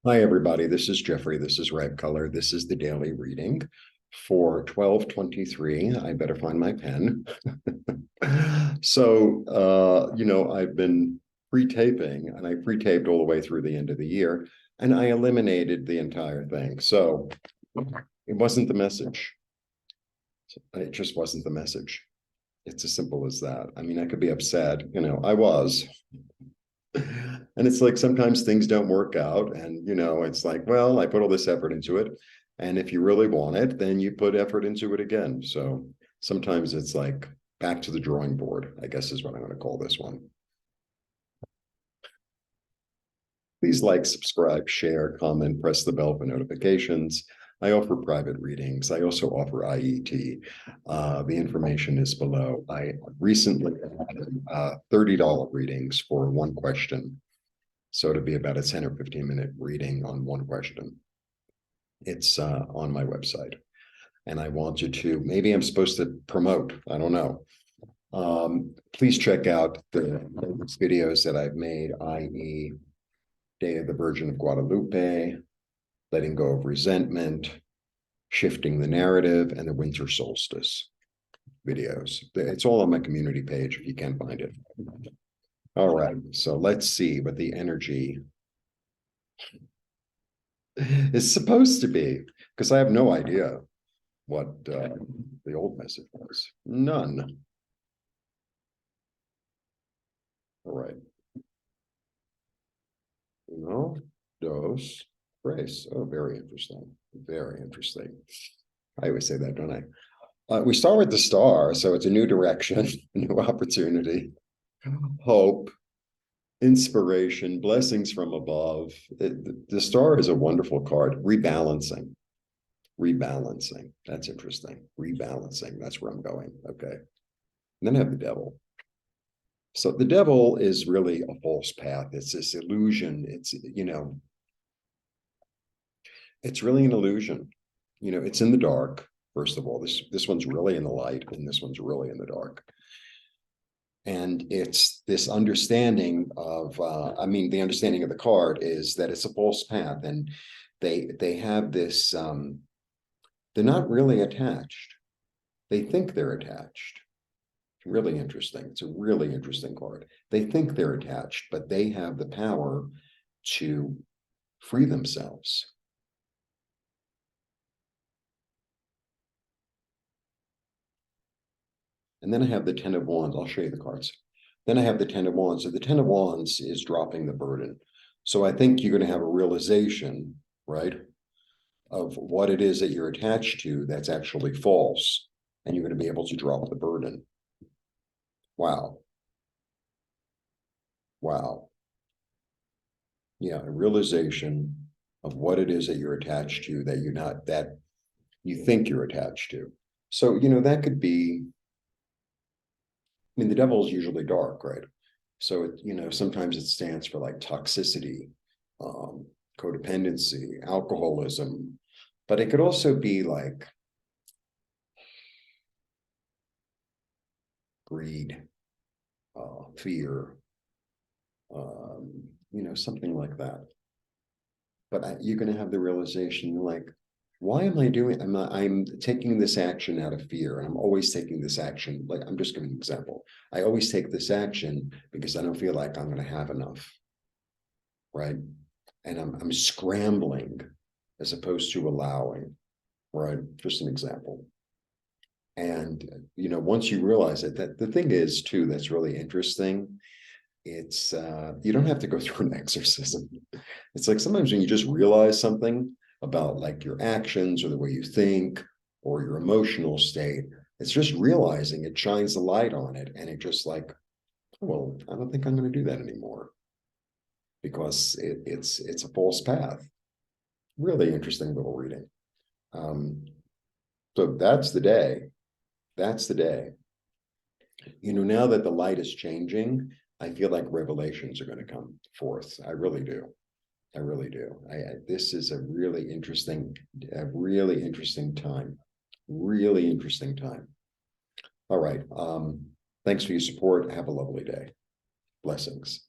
Hi, everybody. This is Jeffrey. This is Ripecolor. This is the daily reading for 12/23. I better find my pen. I've been pre-taping and I pre-taped all the way through the end of the year and I eliminated the entire thing. So it wasn't the message. It just wasn't the message. It's as simple as that. I mean, I could be upset, I was. And it's like sometimes things don't work out, and it's like, well, I put all this effort into it, and if you really want it, then you put effort into it again. So sometimes it's like back to the drawing board, I guess is what I'm going to call this one. Please like, subscribe, share, comment, press the bell for notifications. I offer private readings. I also offer IET. The information is below. I recently had $30 readings for one question. So it'd be about a 10 or 15-minute reading on one question. It's on my website. And I wanted to, maybe I'm supposed to promote, I don't know. Please check out the videos that I've made, i.e. Day of the Virgin of Guadalupe, Letting Go of Resentment, Shifting the Narrative, and the Winter Solstice videos. It's all on my community page if you can't find it. All right, so let's see what the energy is supposed to be, because I have no idea what the old message was. None. All right. Uno, dos, tres. Oh, very interesting. Very interesting. I always say that, don't I? We start with the star, so it's a new direction, new opportunity, hope, inspiration, blessings from above. The star is a wonderful card. Rebalancing. Rebalancing. That's interesting. Rebalancing. That's where I'm going. Okay. And then I have the devil. So the devil is really a false path. It's this illusion. It's really an illusion. It's in the dark. First of all, this one's really in the light, and this one's really in the dark. And it's this understanding of, the understanding of the card is that it's a false path, and they have this. They're not really attached. They think they're attached. Really interesting. It's a really interesting card. They think they're attached, but they have the power to free themselves. And then I have the Ten of Wands. I'll show you the cards. Then I have the Ten of Wands. So the Ten of Wands is dropping the burden. So I think you're going to have a realization, right, of what it is that you're attached to that's actually false. And you're going to be able to drop the burden. Wow. Wow. Yeah, a realization of what it is that you're attached to that you're not, that you think you're attached to. So, that could be, the devil is usually dark, right? So, sometimes it stands for like toxicity, codependency, alcoholism, but it could also be like greed, fear, something like that. But you're going to have the realization, like, why am I doing? I'm taking this action out of fear, and I'm always taking this action. Like, I'm just giving an example. I always take this action because I don't feel like I'm going to have enough, right? And I'm scrambling as opposed to allowing, right? Just an example. And once you realize it, that the thing is too, that's really interesting. It's you don't have to go through an exorcism. It's like sometimes when you just realize something about like your actions or the way you think or your emotional state, it's just realizing it shines the light on it, and it just like, well, I don't think I'm going to do that anymore because it's a false path. Really interesting little reading. So that's the day. That's the day. Now that the light is changing, I feel like revelations are going to come forth. I really do. I really do. This is a really interesting time. Really interesting time. All right. Thanks for your support. Have a lovely day. Blessings.